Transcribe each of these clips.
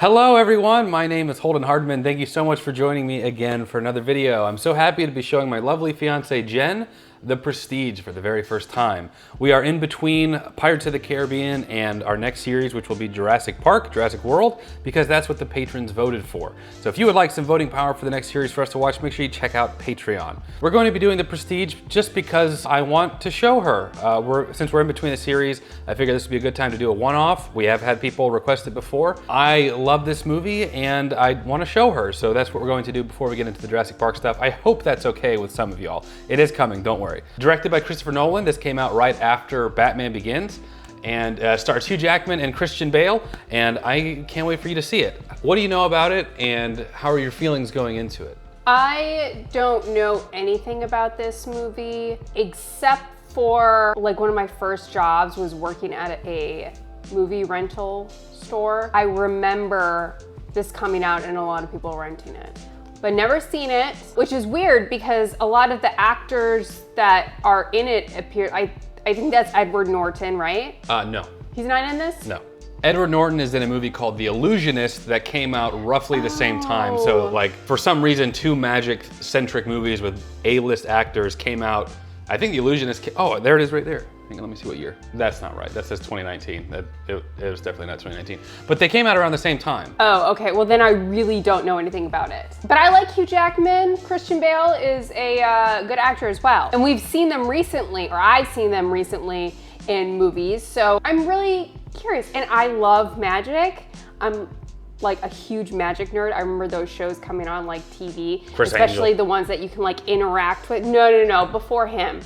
Hello everyone, my name is Holden Hardman. Thank you so much for joining me again for another video. I'm so happy to be showing my lovely fiance Jen The Prestige for the very first time. We are in between Pirates of the Caribbean and our next series, which will be Jurassic Park, Jurassic World, because that's what the patrons voted for. So if you would like some voting power for the next series for us to watch, make sure you check out Patreon. We're going to be doing The Prestige just because I want to show her. Since we're in between the series, I figured this would be a good time to do a one-off. We have had people request it before. I love this movie and I want to show her, so that's what we're going to do before we get into the Jurassic Park stuff. I hope that's okay with some of y'all. It is coming, don't worry. Directed by Christopher Nolan, this came out right after Batman Begins, and stars Hugh Jackman and Christian Bale, and I can't wait for you to see it. What do you know about it, and how are your feelings going into it? I don't know anything about this movie, except for like one of my first jobs was working at a movie rental store. I remember this coming out and a lot of people renting it, but never seen it, which is weird because a lot of the actors that are in it appear, I think that's Edward Norton, right? No. He's not in this? No. Edward Norton is in a movie called The Illusionist that came out roughly the same time. So like, for some reason, two magic-centric movies with A-list actors came out. I think The Illusionist, oh, there it is right there. Hang on, let me see what year. That's not right, that says 2019. It was definitely not 2019. But they came out around the same time. Oh, okay, well then I really don't know anything about it. But I like Hugh Jackman. Christian Bale is a good actor as well. And we've seen them recently, or I've seen them recently in movies, so I'm really curious. And I love magic. I'm like a huge magic nerd. I remember those shows coming on like TV, especially the ones that you can like interact with. No, before him.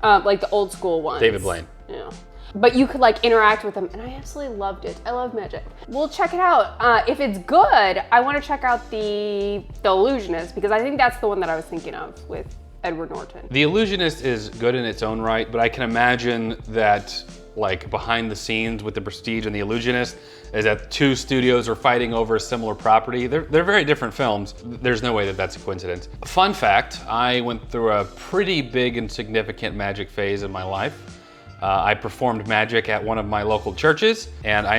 Like the old school ones. David Blaine. Yeah. But you could like interact with them and I absolutely loved it. I love magic. We'll check it out. If it's good, I want to check out The Illusionist because I think that's the one that I was thinking of with Edward Norton. The Illusionist is good in its own right, but I can imagine that like behind the scenes with The Prestige and The Illusionist is that two studios are fighting over a similar property. They're very different films. There's no way that that's a coincidence. Fun fact, I went through a pretty big and significant magic phase in my life. I performed magic at one of my local churches, and I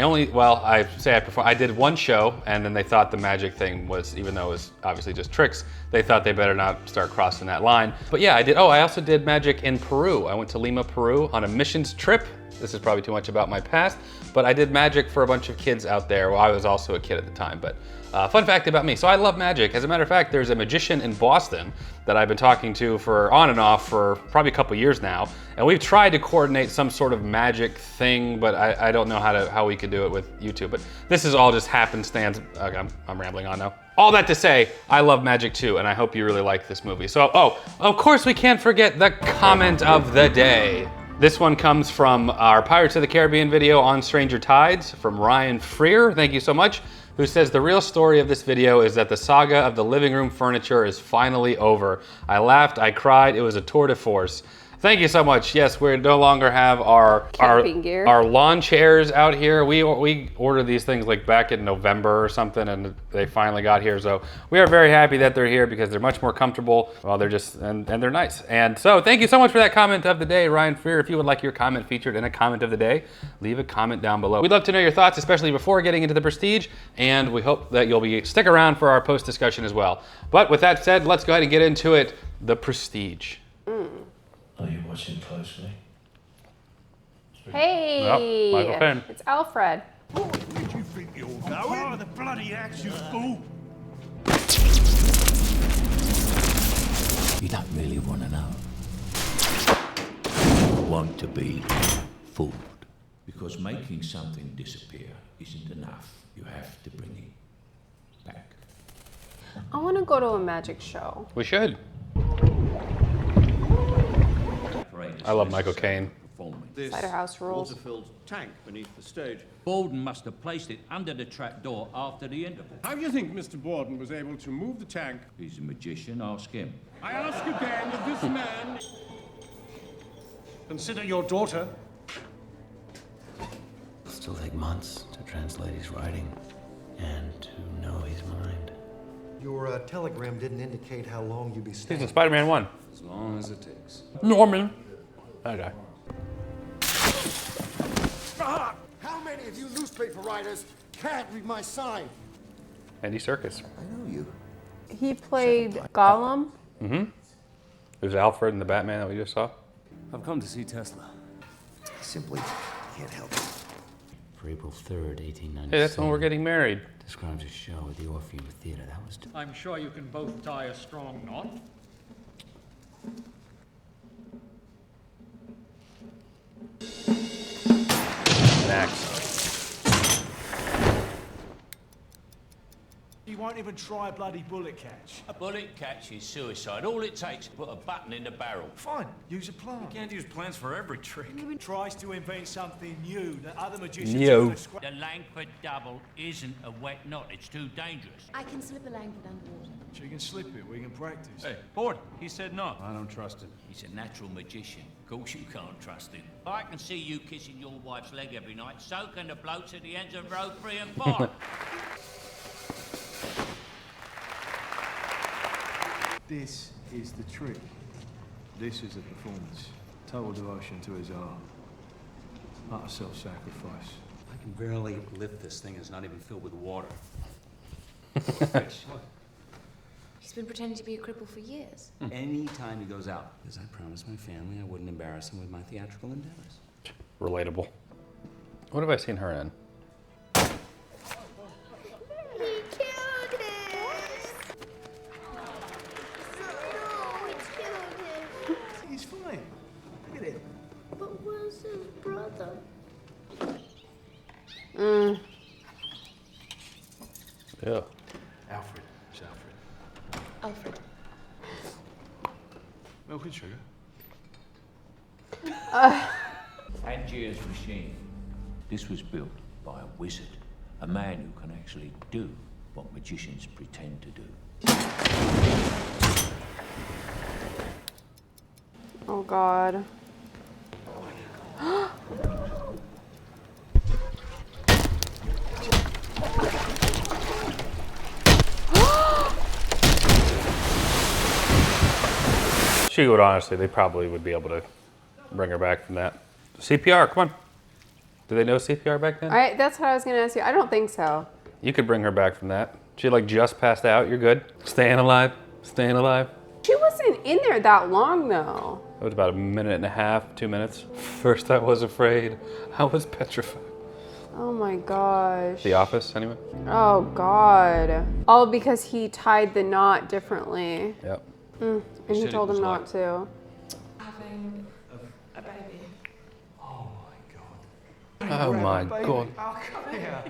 did one show, and then they thought the magic thing was, even though it was obviously just tricks, they thought they better not start crossing that line. But yeah, I also did magic in Peru. I went to Lima, Peru on a missions trip. This is probably too much about my past, but I did magic for a bunch of kids out there. Well, I was also a kid at the time, but fun fact about me. So I love magic. As a matter of fact, there's a magician in Boston that I've been talking to for on and off for probably a couple years now. And we've tried to coordinate some sort of magic thing, but I don't know how we could do it with YouTube. But this is all just happenstance. Okay, I'm rambling on now. All that to say, I love magic too, and I hope you really like this movie. So, of course we can't forget the comment of the day. This one comes from our Pirates of the Caribbean video on Stranger Tides from Ryan Freer, thank you so much, who says the real story of this video is that the saga of the living room furniture is finally over. I laughed, I cried, it was a tour de force. Thank you so much. Yes, we no longer have our lawn chairs out here. We ordered these things like back in November or something, and they finally got here. So we are very happy that they're here because they're much more comfortable. Well, they're just, and they're nice. And so thank you so much for that comment of the day, Ryan Freer. If you would like your comment featured in a comment of the day, leave a comment down below. We'd love to know your thoughts, especially before getting into The Prestige, and we hope that you'll stick around for our post discussion as well. But with that said, let's go ahead and get into it. The Prestige. Are you watching closely? Hey, Michael Penn. It's Alfred. Where did you think you're going? Oh, the bloody axe, you fool! You don't really want to know. Want to be fooled. Because making something disappear isn't enough. You have to bring it back. I want to go to a magic show. We should. I love Michael Caine. This Cider House Rules. water-filled tank beneath the stage. Borden must have placed it under the trapdoor after the interval. How do you think Mr. Borden was able to move the tank? He's a magician, ask him. I ask again if this man... Consider your daughter. It'll still take months to translate his writing and to know his mind. Your telegram didn't indicate how long you'd be He's staying. in Spider-Man 1. As long as it takes. Norman. That guy. How many of you newspaper writers can't read my sign? Andy Serkis. I know you. He played Gollum. There's Alfred in the Batman that we just saw. I've come to see Tesla. I simply can't help it. For April 3rd, 1897. Hey, that's when we're getting married. Describes a show at the Orpheum Theater. That was... I'm sure you can both tie a strong knot. An axe. You won't even try a bloody bullet catch. A bullet catch is suicide. All it takes is put a button in the barrel. Fine, use a plan. You can't use plans for every trick. Tries to invent something new that other magicians New. have to The Langford double isn't a wet knot. It's too dangerous. I can slip a Langford underwater. So you can slip it, we can practice. Hey, Ford, he said no. I don't trust him. He's a natural magician. Of course you can't trust him. I can see you kissing your wife's leg every night. So can the blokes at the ends of road 3 and 5. This is the trick. This is a performance. Total devotion to his art. Utter self-sacrifice. I can barely lift this thing. It's not even filled with water. He's been pretending to be a cripple for years. Any time he goes out, because I promised my family I wouldn't embarrass him with my theatrical endeavors. Relatable. What have I seen her in? He killed him! No, he killed him. He's fine. Look at him. But where's his brother? Yeah. Alfred. It's Alfred. Alfred. Milk and sugar. Angier's machine. This was built by a wizard. A man who can actually do what magicians pretend to do. Oh God. She would honestly, they probably would be able to bring her back from that. CPR, come on. Did they know CPR back then? That's what I was gonna ask you. I don't think so. You could bring her back from that. She like just passed out, you're good. Staying alive, staying alive. She wasn't in there that long though. It was about a minute and a half, 2 minutes. First I was afraid, I was petrified. Oh my gosh. The Office, anyway? Oh God. All because he tied the knot differently. Yep. And he said told it him was not like- to. Having a baby. Oh my God. Oh, come here.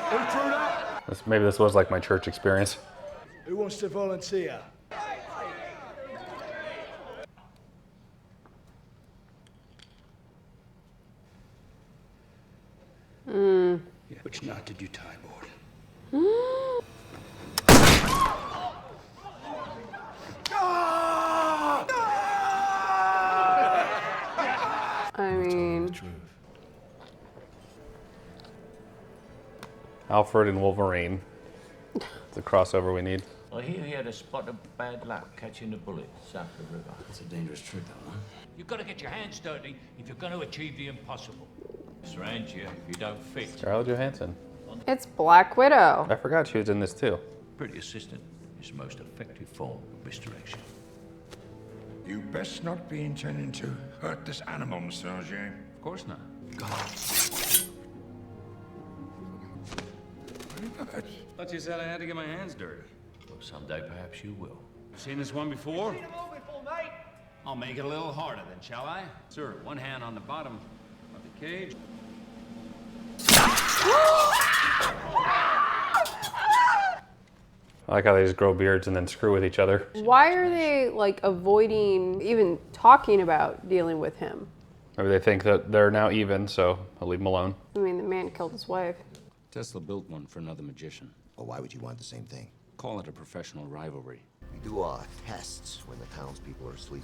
Who threw that? Maybe this was like my church experience. Who wants to volunteer? Which knot did you tie, Board? I mean, Alfred and Wolverine. It's a crossover we need. I hear he had a spot of bad luck catching the bullet south of the river. That's a dangerous trick, though, huh? You've got to get your hands dirty if you're going to achieve the impossible. Mr. Angier, if you don't fit. Scarlett Johansson. it's Black Widow. I forgot she was in this too. Pretty assistant is the most effective form of misdirection. You best not be intending to hurt this animal, Mr. Angier. Of course not. Thought you said I had to get my hands dirty. Well, someday perhaps you will. Seen this one before? I'll make it a little harder then, shall I? Sir, one hand on the bottom of the cage. I like how they just grow beards and then screw with each other. Why are they like avoiding even talking about dealing with him? Maybe they think that they're now even, so I'll leave them alone. I mean, the man killed his wife. Tesla built one for another magician. Well, why would you want the same thing? Call it a professional rivalry. We do tests when the townspeople are asleep.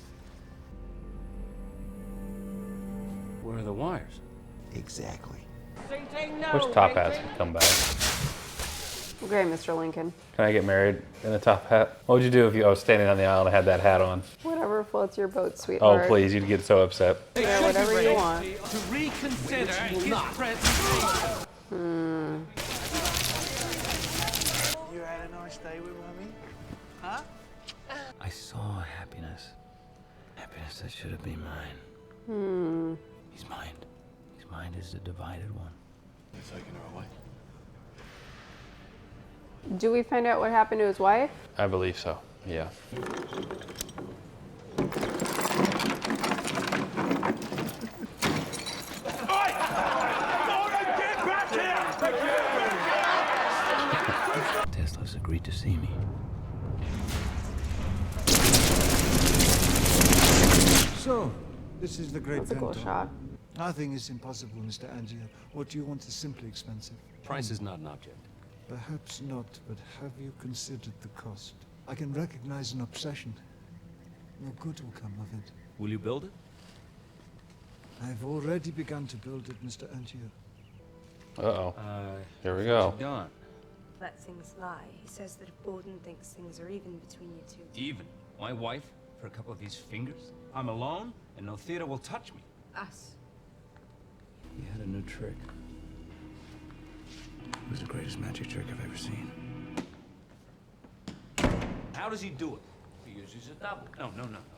Where are the wires? Exactly. Wish top hats would come back. Okay, Mr. Lincoln. Can I get married in a top hat? What would you do if I was standing on the aisle and had that hat on? Whatever. Whatever floats your boat, sweetheart. Oh, please, you'd get so upset. Yeah, whatever you want. To reconsider his presentation. You had a nice day with Mummy? Huh? I saw happiness. Happiness that should have been mine. His mind. His mind is a divided one. They're taking her away. Do we find out what happened to his wife? I believe so, yeah. Tesla's agreed to see me. So, this is the great That's a cool Vento. shot. Nothing is impossible, Mr. Angier. What you want is simply expensive. Price is not an object. Perhaps not, but have you considered the cost? I can recognize an obsession. No good will come of it. Will you build it? I've already begun to build it, Mr. Angier. Uh-oh. Here we go. Gone. Let things lie. He says that if Borden thinks things are even between you two. Even? My wife? For a couple of these fingers? I'm alone, and no theater will touch me. Us. He had a new trick. It was the greatest magic trick I've ever seen. How does he do it? He uses a double. No.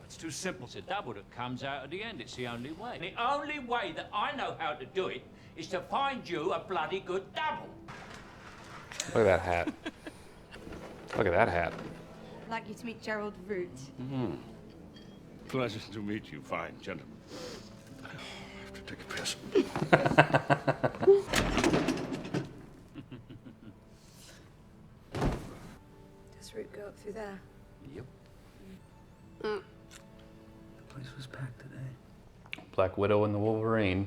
It's too simple. It's a double that comes out at the end. It's the only way. And the only way that I know how to do it is to find you a bloody good double. Look at that hat. Look at that hat. I'd like you to meet Gerald Root. Pleasure to meet you, fine gentlemen. I have to take a piss. Does Root go up through there? Yep. The place was packed today. Black Widow and the Wolverine.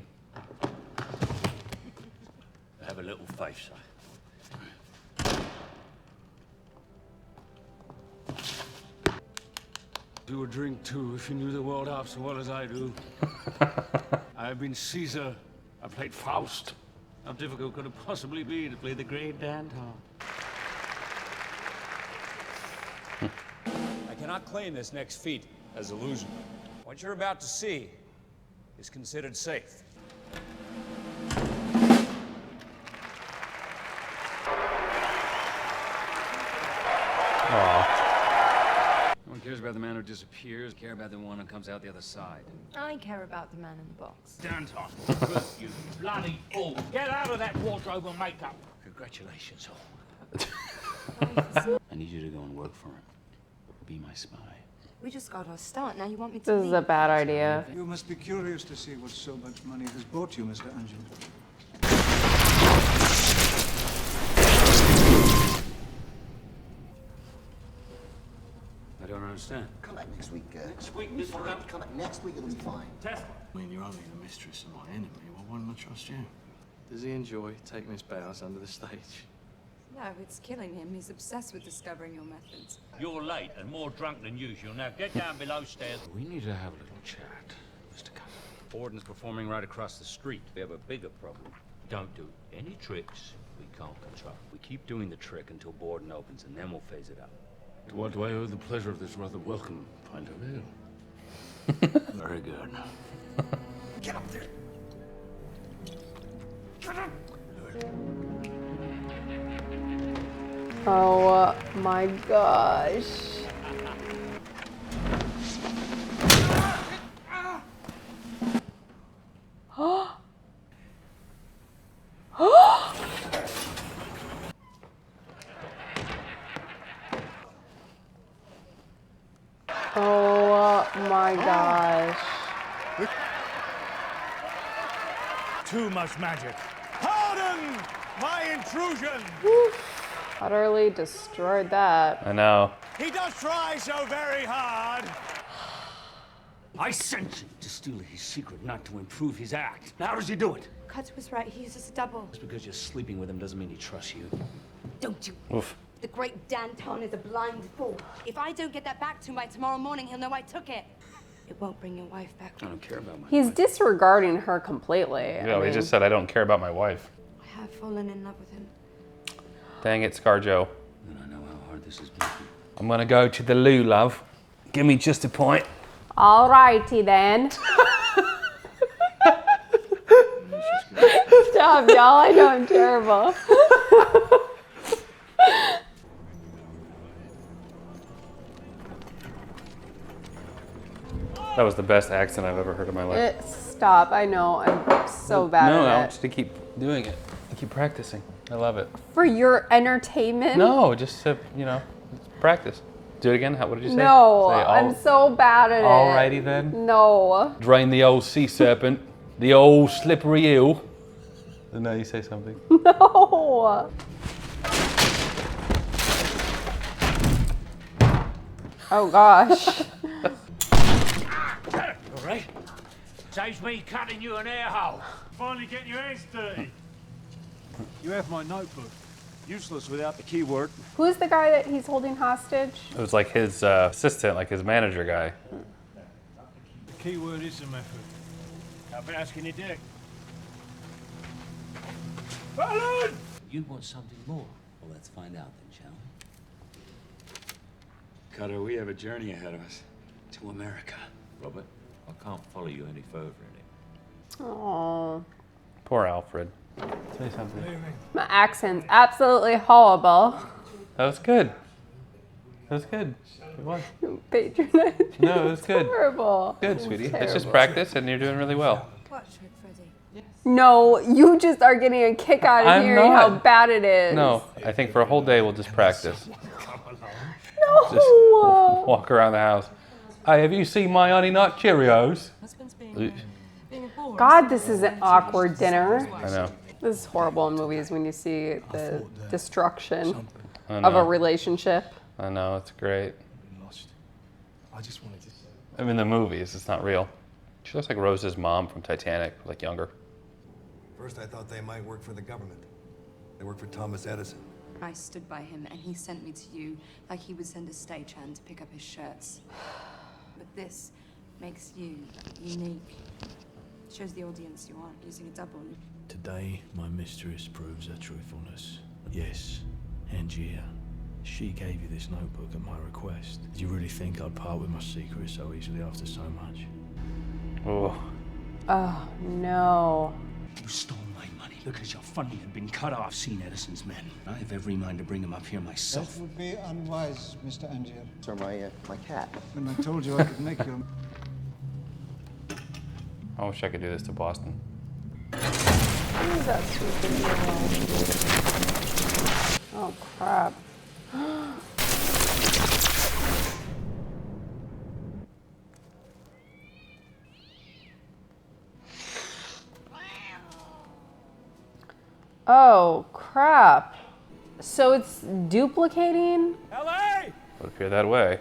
Have a little faith, sir. You would drink too if you knew the world half so well as I do. I've been Caesar. I played Faust. How difficult could it possibly be to play the great Danton? I cannot claim this next feat as illusion. What you're about to see is considered safe. Aw. No one cares about the man who disappears. Care about the one who comes out the other side. I care about the man in the box. Danton. You bloody fool. Get out of that wardrobe and makeup. Congratulations, all. I need you to go and work for him. Be my spy. We just got our start. Now you want me to This leave? is a bad idea. You must be curious to see what so much money has brought you, Mr. Angier. I don't understand. Come back next week, Next week, this will Come back next week, it'll be fine. Tesla. I mean, you're only the mistress of my enemy. Well, why don't I trust you? Does he enjoy taking his bows under the stage? No, it's killing him. He's obsessed with discovering your methods. You're late and more drunk than usual. Now get down below stairs. We need to have a little chat, Mr. Cullen. Borden's performing right across the street. We have a bigger problem. Don't do any tricks we can't control. We keep doing the trick until Borden opens, and then we'll phase it out. To what do I owe the pleasure of this rather welcome pint of ale? Very good. Get up there! Oh my gosh. Oh my gosh. Too much magic. Pardon my intrusion! Utterly destroyed that. I know. He does try so very hard. I sent you to steal his secret, not to improve his act. Now, how does he do it? Cut was right. He uses a double. Just because you're sleeping with him doesn't mean he trusts you. Don't you? Oof. The great Danton is a blind fool. If I don't get that back to him by tomorrow morning, he'll know I took it. It won't bring your wife back. I don't care about my He's wife. disregarding her completely. No, he just said, I don't care about my wife. I have fallen in love with him. Dang it, ScarJo. And I know how hard this has been. I'm gonna go to the loo, love. Give me just a point. Alrighty then. Stop, y'all. I know I'm terrible. That was the best accent I've ever heard in my life. Stop. I know. I'm so bad No, at I it. want you to keep doing it. Keep practicing. I love it. For your entertainment? No, just to, practice. Do it again. What did you say? No, Say, I'm so bad at it. Alrighty then. No. Drain the old sea serpent, the old slippery eel. And now you say something. No. Oh gosh. All right. Saves me cutting you an air hole. Finally getting your hands dirty. You have my notebook. Useless without the keyword. Who's the guy that he's holding hostage? It was like his assistant, like his manager guy. The keyword is the method. How fast can you dig? Holden! You want something more? Well, let's find out then, shall we? Cutter, we have a journey ahead of us. To America. Robert, I can't follow you any further in it. Oh. Poor Alfred. Say something. My accent's absolutely horrible. That was good. That was good. It was. Patronage. No, it was good. Horrible. Good, sweetie. It's just Terrible. practice, and you're doing really well. What trick, Freddie? No, you just are getting a kick out of I'm hearing not. how bad it is. No, I think for a whole day we'll just practice. No. Just walk around the house. Hey, have you seen my Honey Nut Cheerios? God, this is an awkward dinner. I know. This is horrible in movies when you see the destruction I of a know. relationship. I know, it's great. I just wanted to... I mean, the movies, it's not real. She looks like Rose's mom from Titanic, like younger. First, I thought they might work for the government. They work for Thomas Edison. I stood by him, and he sent me to you like he would send a stagehand to pick up his shirts. But this makes you unique. Shows the audience you aren't using a double. Today, my mistress proves her truthfulness. Yes, Angier. She gave you this notebook at my request. Did you really think I'd part with my secret so easily after so much? Oh. Oh, no. You stole my money because your funding had been cut off, seen Edison's men. I have every mind to bring them up here myself. That would be unwise, Mr. Angier. Sir, my cat. When I told you I could make you... I wish I could do this to Boston. What is that stupid video? Oh, crap. Oh, crap. So it's duplicating? LA! Would appear that way.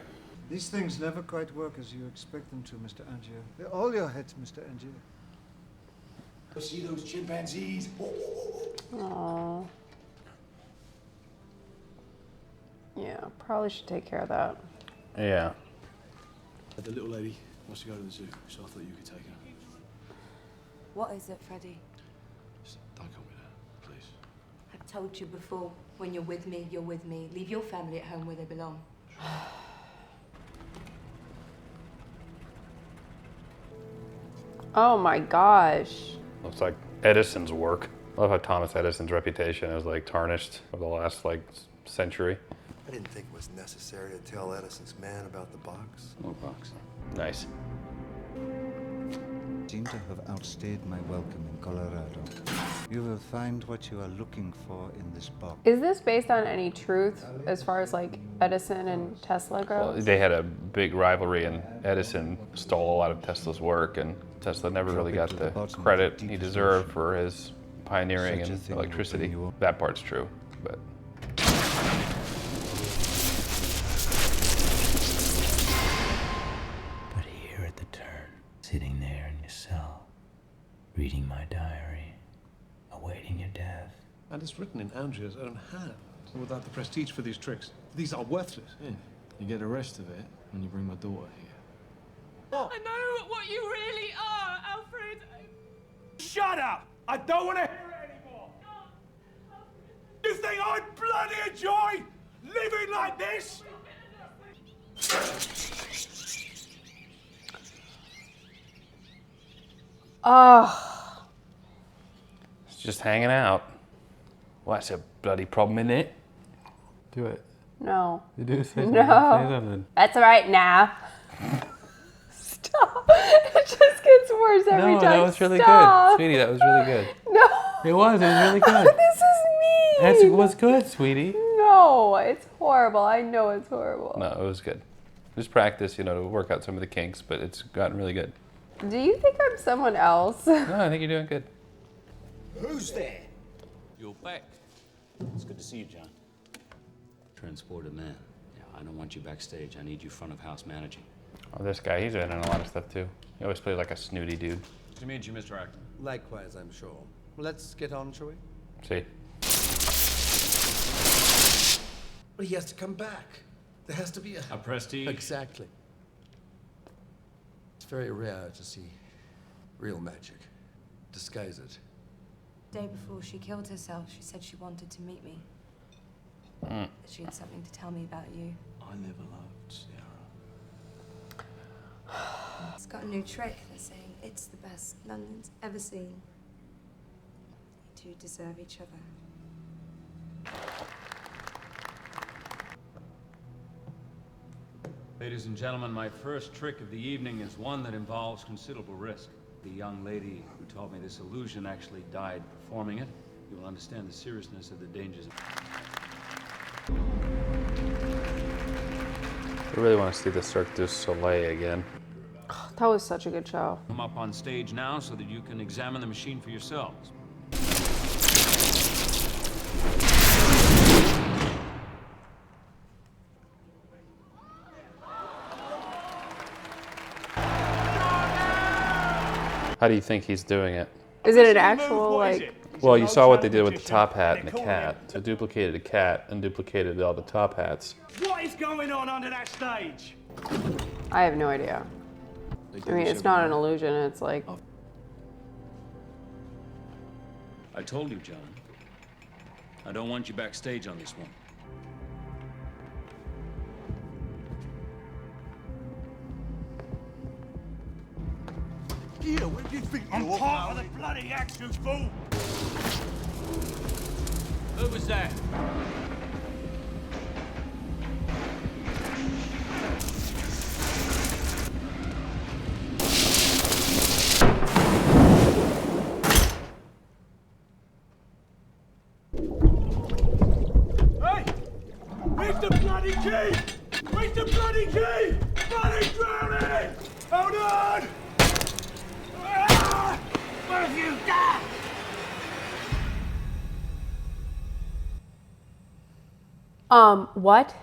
These things never quite work as you expect them to, Mr. Angier. They're all your heads, Mr. Angier. See those chimpanzees? Aww. Yeah, probably should take care of that. Yeah. The little lady wants to go to the zoo, so I thought you could take her. What is it, Freddie? Just don't come with her, please. I've told you before, when you're with me, you're with me. Leave your family at home where they belong. Oh my gosh. Looks like Edison's work. I love how Thomas Edison's reputation is like tarnished over the last like century. I didn't think it was necessary to tell Edison's man about the box. No box. Nice. Seem to have outstayed my welcome in Colorado. You will find what you are looking for in this box. Is this based on any truth as far as like Edison and Tesla Well, goes? they had a big rivalry, and Edison stole a lot of Tesla's work, and Tesla never really got the credit he deserved for his pioneering in electricity. That part's true, but. But here at the turn, sitting there in your cell, reading my diary, awaiting your death. And it's written in Angier's own hand. Without the prestige for these tricks, these are worthless. Yeah. You get the rest of it when you bring my daughter here. I know what you really are, Alfred. Shut up! I don't want to hear it anymore! You think I bloody enjoy living like this? Oh. It's just hanging out. What's a bloody problem in it? Do it. No. You do say something. No. Say something. That's all right now. Stop. It just gets worse every time. No, that was really Stop. good. Sweetie, that was really good. No. It was really good. This is mean. It was good, sweetie. No, it's horrible. I know it's horrible. No, it was good. Just practice, you know, to work out some of the kinks, but it's gotten really good. Do you think I'm someone else? No, I think you're doing good. Who's there? You're back. It's good to see you, John. Transported man. Yeah, I don't want you backstage. I need you front of house managing. Oh, this guy, he's been in a lot of stuff too. He always plays like a snooty dude. Nice to meet you, Mr. Acton. Likewise, I'm sure. Let's get on, shall we? See? But he has to come back. There has to be a prestige. Exactly. It's very rare to see real magic. Disguise it. The day before she killed herself, she said she wanted to meet me. That she had something to tell me about you. I never loved Sarah. It's got a new trick. They're saying it's the best London's ever seen. You two deserve each other. Ladies and gentlemen, my first trick of the evening is one that involves considerable risk. The young lady who taught me this illusion actually died performing it. You will understand the seriousness of the dangers of... I really want to see the Cirque du Soleil again. That was such a good show. Come up on stage now so that you can examine the machine for yourselves. How do you think he's doing it? Is it an actual, like... Well, you saw what they did with the top hat and the cat. So duplicated a cat and duplicated all the top hats. What is going on under that stage? I have no idea. I mean, it's not an illusion. It's like... I told you, John. I don't want you backstage on this one. Yeah, where do you think I'm part of the bloody action, fool! Who was that? Hey! Where's the bloody key? Where's the bloody key? Bloody drowning! Hold on! Ah! What have you done? What?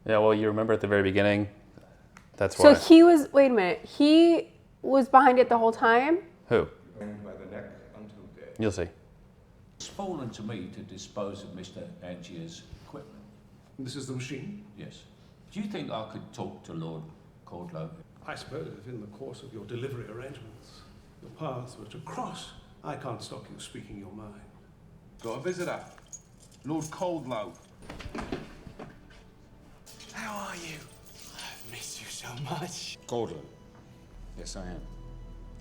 Yeah, well, you remember at the very beginning? That's So why. he was... Wait a minute. He was behind it the whole time? Who? By the neck until death. You'll see. It's fallen to me to dispose of Mr. Angier's equipment. This is the machine? Yes. Do you think I could talk to Lord Cordlow? I suppose if in the course of your delivery arrangements, your paths were to cross, I can't stop you speaking your mind. Got a visitor. Lord Coldlow. How are you? I've missed you so much. Coldlow. Yes, I am.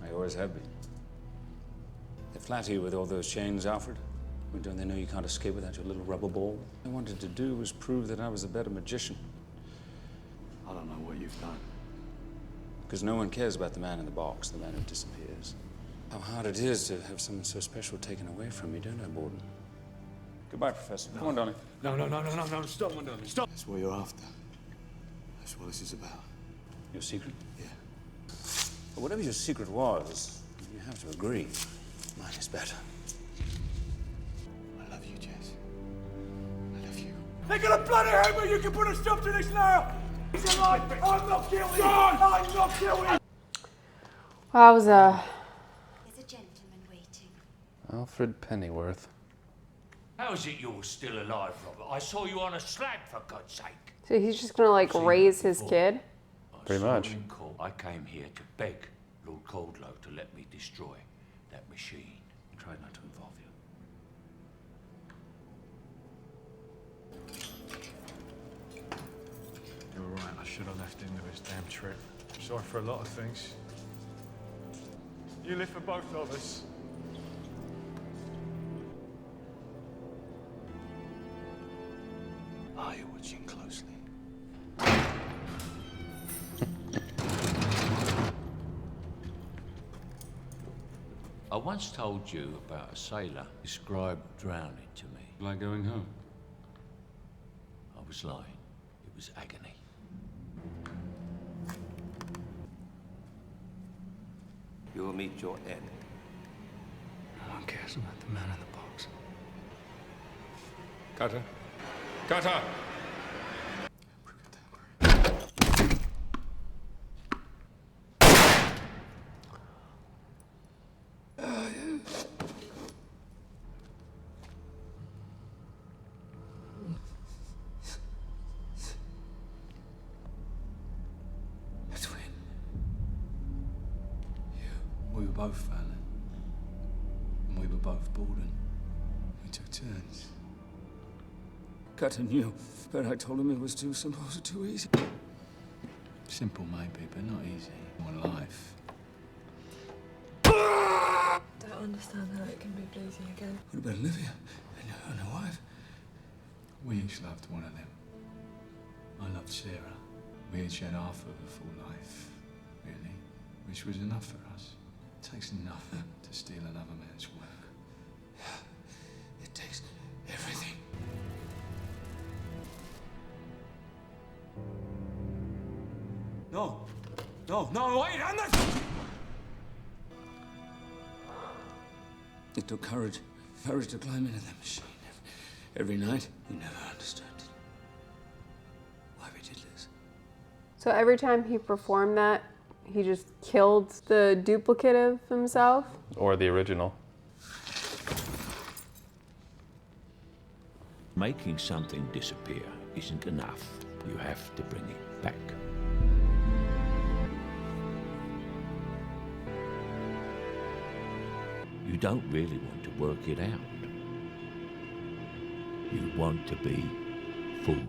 I always have been. They flatter you with all those chains, Alfred. Well, don't they know you can't escape without your little rubber ball? What I wanted to do was prove that I was a better magician. I don't know what you've done. Because no one cares about the man in the box, the man who disappears. How hard it is to have something so special taken away from you, don't I, Borden? Goodbye, Professor. Come on, Donnie. No, stop, my darling, stop! That's what you're after. That's what this is about. Your secret? Yeah. But whatever your secret was, you have to agree, mine is better. I love you, Jess. I love you. They got a bloody hammer! You can put a stop to this now! He's alive! I'm not guilty! I'm not guilty! That was a... There's a gentleman waiting. Alfred Pennyworth. How is it you're still alive, Robert? I saw you on a slab, for God's sake. So he's just gonna, like, raise his kid? Pretty much. I came here to beg Lord Coldlow to let me destroy that machine. I tried not to involve you. You're right, I should have left him with his damn trip. Sorry for a lot of things. You live for both of us. Are you watching closely? I once told you about a sailor who described drowning to me. Like going home? I was lying. It was agony. You will meet your end. No one cares about the man in the box. Cutter. Cutter! That's when We were both failing. And we were both boarding. We took turns. Cutter knew, but I told him it was too simple, too easy. Simple maybe, but not easy. More life. Don't understand how it can be pleasing again. What about Olivia and her wife? We each loved one of them. I loved Sarah. We each had half of a full life, really, which was enough for us. It takes nothing to steal another man's work. It takes everything. No, wait, I'm not. It took courage to climb into that machine. Every night, you never understood why we did this. So every time he performed that, he just killed the duplicate of himself? Or the original. Making something disappear isn't enough. You have to bring it back. You don't really want to work it out. You want to be fooled.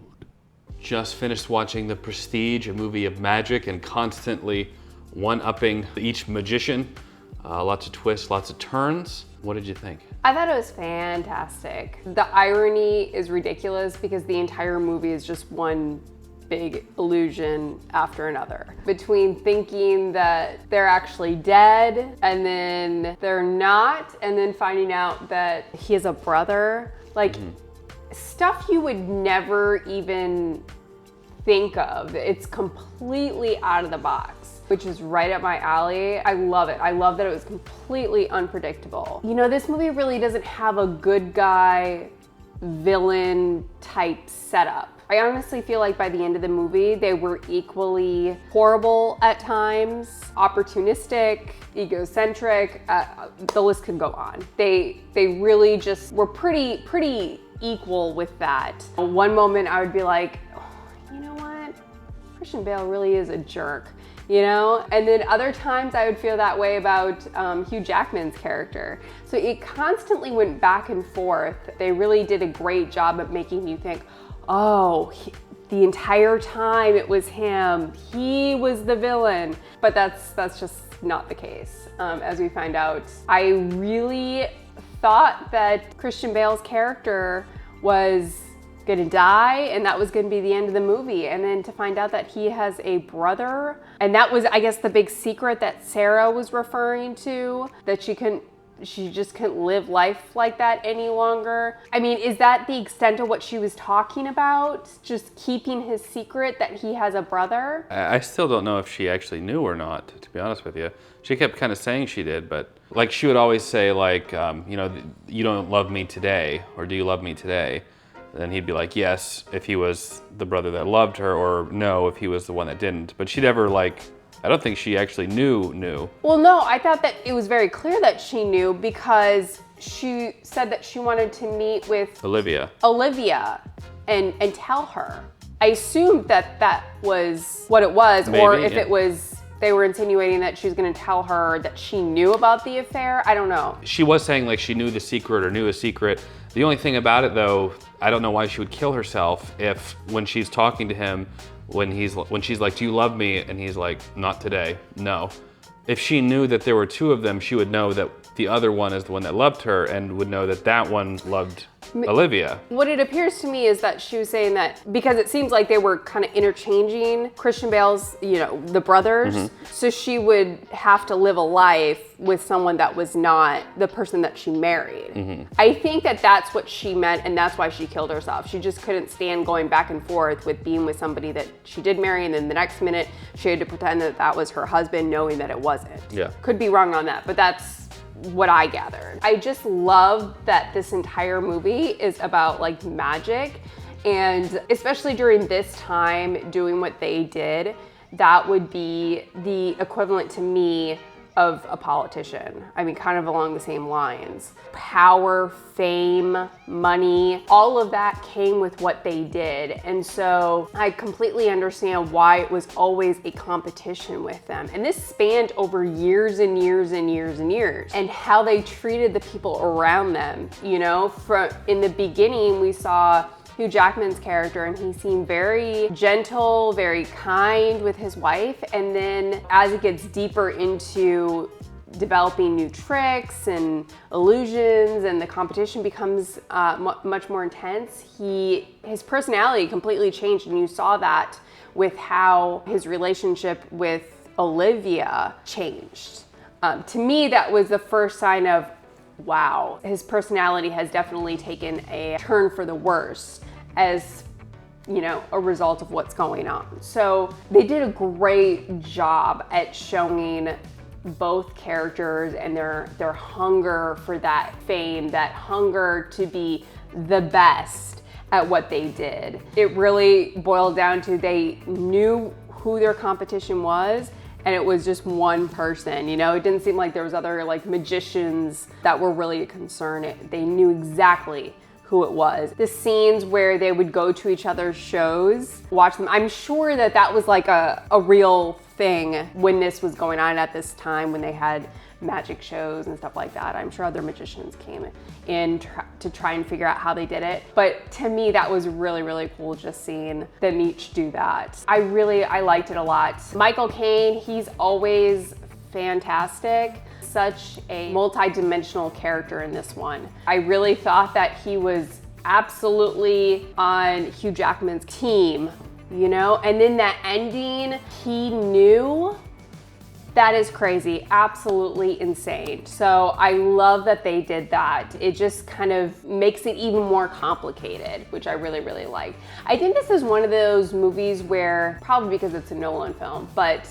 Just finished watching The Prestige, a movie of magic and constantly one-upping each magician. Lots of twists, lots of turns. What did you think? I thought it was fantastic. The irony is ridiculous because the entire movie is just one big illusion after another. Between thinking that they're actually dead and then they're not, and then finding out that he has a brother. Like, stuff you would never even think of. It's completely out of the box, which is right up my alley. I love it. I love that it was completely unpredictable. You know, this movie really doesn't have a good guy, villain type setup. I honestly feel like by the end of the movie, they were equally horrible at times, opportunistic, egocentric, the list could go on. They really just were pretty equal with that. One moment I would be like, oh, you know what? Christian Bale really is a jerk, you know? And then other times I would feel that way about Hugh Jackman's character. So it constantly went back and forth. They really did a great job at making you think, oh, the entire time it was him. He was the villain. But that's just not the case, as we find out. I really thought that Christian Bale's character was gonna die and that was gonna be the end of the movie. And then to find out that he has a brother, and that was, I guess, the big secret that Sarah was referring to, that she just couldn't live life like that any longer. I mean, is that the extent of what she was talking about? Just keeping his secret that he has a brother? I still don't know if she actually knew or not, to be honest with you. She kept kind of saying she did, but like she would always say like, you know, you don't love me today, or do you love me today? And then he'd be like, yes, if he was the brother that loved her, or no, if he was the one that didn't. But she never like, I don't think she actually knew. Well, no, I thought that it was very clear that she knew because she said that she wanted to meet with Olivia and tell her. I assumed that that was what it was, Maybe, or if yeah. it was, they were insinuating that she was gonna tell her that she knew about the affair. I don't know. She was saying like she knew the secret or knew a secret. The only thing about it though, I don't know why she would kill herself if when she's talking to him, when she's like, do you love me? And he's like, not today, no. if she knew that there were two of them, she would know that the other one is the one that loved her and would know that that one loved Olivia. What it appears to me is that she was saying that because it seems like they were kind of interchanging Christian Bale's, the brothers. So she would have to live a life with someone that was not the person that she married. I think that that's what she meant, and that's why she killed herself. She just couldn't stand going back and forth with being with somebody that she did marry, and then the next minute she had to pretend that that was her husband, knowing that it wasn't. Yeah. Could be wrong on that, but that's what I gathered. I just love that this entire movie is about like magic, and especially during this time doing what they did, that would be the equivalent to me of a politician. I mean, kind of along the same lines. Power, fame, money, all of that came with what they did. And so I completely understand why it was always a competition with them. And this spanned over years and years and years and years. And how they treated the people around them. From in the beginning, we saw Hugh Jackman's character, and he seemed very gentle, very kind with his wife. And then as it gets deeper into developing new tricks and illusions, and the competition becomes much more intense, his personality completely changed, and you saw that with how his relationship with Olivia changed. To me, that was the first sign of, wow, his personality has definitely taken a turn for the worse as, a result of what's going on. So they did a great job at showing both characters and their hunger for that fame, that hunger to be the best at what they did. It really boiled down to they knew who their competition was, and it was just one person. It didn't seem like there was other like magicians that were really a concern. They knew exactly who it was. The scenes where they would go to each other's shows, watch them, I'm sure that was like a real thing when this was going on at this time, when they had magic shows and stuff like that. I'm sure other magicians came in to try and figure out how they did it. But to me, that was really, really cool, just seeing them each do that. I liked it a lot. Michael Caine, he's always fantastic. Such a multi-dimensional character in this one. I really thought that he was absolutely on Hugh Jackman's team, and then that ending, he knew. That is crazy, absolutely insane. So I love that they did that. It just kind of makes it even more complicated, which I really, really like. I think this is one of those movies where, probably because it's a Nolan film, but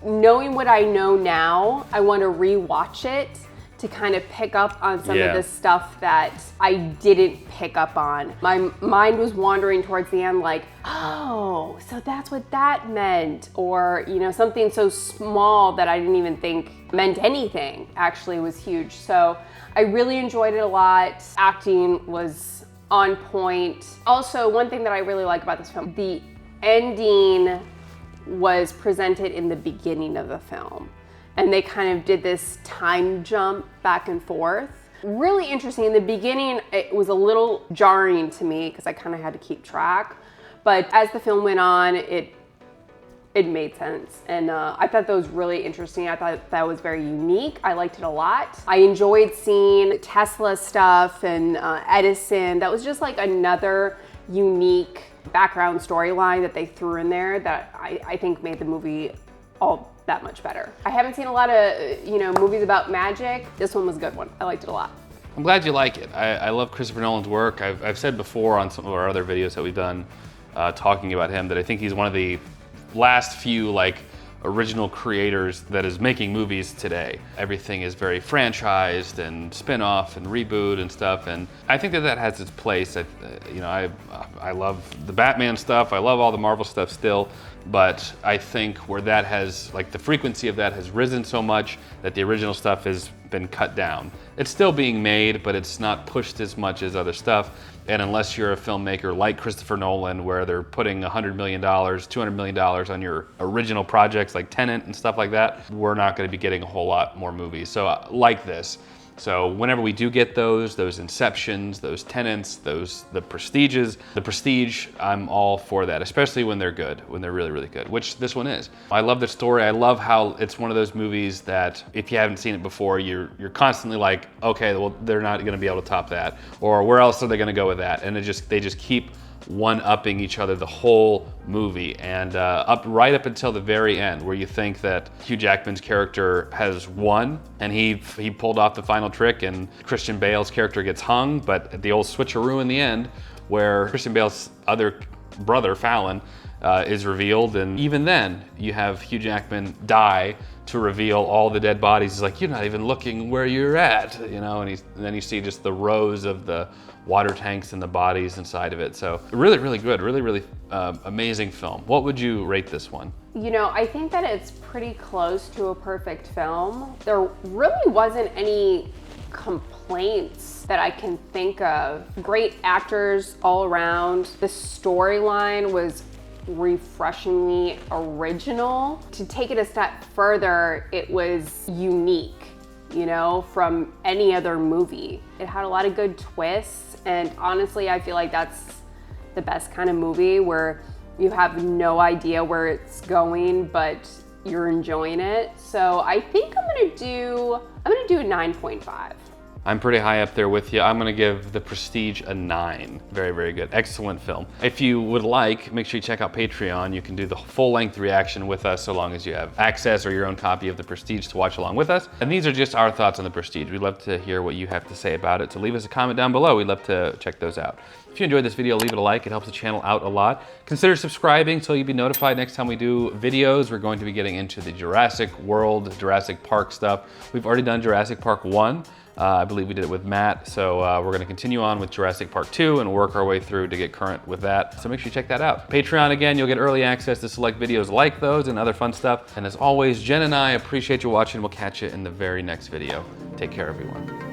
knowing what I know now, I want to rewatch it to kind of pick up on some of the stuff that I didn't pick up on. My mind was wandering towards the end like, oh, so that's what that meant. Or, something so small that I didn't even think meant anything actually was huge. So I really enjoyed it a lot. Acting was on point. Also, one thing that I really like about this film, the ending was presented in the beginning of the film. And they kind of did this time jump back and forth. Really interesting. In the beginning, it was a little jarring to me because I kind of had to keep track. But as the film went on, it made sense. And I thought that was really interesting. I thought that was very unique. I liked it a lot. I enjoyed seeing Tesla stuff and Edison. That was just like another unique background storyline that they threw in there that I think made the movie all that much better. I haven't seen a lot of movies about magic. This one was a good one. I liked it a lot. I'm glad you like it. I love Christopher Nolan's work. I've said before on some of our other videos that we've done talking about him that I think he's one of the last few original creators that is making movies today. Everything is very franchised and spin-off and reboot and stuff, and I think that has its place. I love the Batman stuff. I love all the Marvel stuff still, but I think where that has, the frequency of that has risen so much that the original stuff has been cut down. It's still being made, but it's not pushed as much as other stuff. And unless you're a filmmaker like Christopher Nolan, where they're putting $100 million, $200 million on your original projects like Tenet and stuff like that, we're not going to be getting a whole lot more movies. So like this, So whenever we do get those Inceptions, those Tenants, the Prestiges, the Prestige, I'm all for that, especially when they're good, when they're really, really good, which this one is. I love the story. I love how it's one of those movies that if you haven't seen it before, you're constantly like, okay, well, they're not gonna be able to top that, or where else are they gonna go with that? And they just keep one-upping each other the whole movie, and right up until the very end, where you think that Hugh Jackman's character has won and he pulled off the final trick and Christian Bale's character gets hung, but the old switcheroo in the end where Christian Bale's other brother, Fallon, is revealed, and even then you have Hugh Jackman die to reveal all the dead bodies. He's like, you're not even looking where you're at, you know, and then you see just the rows of the water tanks and the bodies inside of it. So really, really good, really, really amazing film. What would you rate this one? You know, I think that it's pretty close to a perfect film. There really wasn't any complaints that I can think of. Great actors all around. The storyline was refreshingly original. To take it a step further, it was unique, you know, from any other movie. It had a lot of good twists, and honestly, I feel like that's the best kind of movie where you have no idea where it's going, but you're enjoying it. So I think I'm gonna do a 9.5. I'm pretty high up there with you. I'm gonna give The Prestige a 9. Very, very good. Excellent film. If you would like, make sure you check out Patreon. You can do the full-length reaction with us so long as you have access or your own copy of The Prestige to watch along with us. And these are just our thoughts on The Prestige. We'd love to hear what you have to say about it, so leave us a comment down below. We'd love to check those out. If you enjoyed this video, leave it a like. It helps the channel out a lot. Consider subscribing so you'll be notified next time we do videos. We're going to be getting into the Jurassic World, Jurassic Park stuff. We've already done Jurassic Park 1. I believe we did it with Matt, so we're gonna continue on with Jurassic Park 2 and work our way through to get current with that. So make sure you check that out. Patreon, again, you'll get early access to select videos like those and other fun stuff. And as always, Jen and I appreciate you watching. We'll catch you in the very next video. Take care, everyone.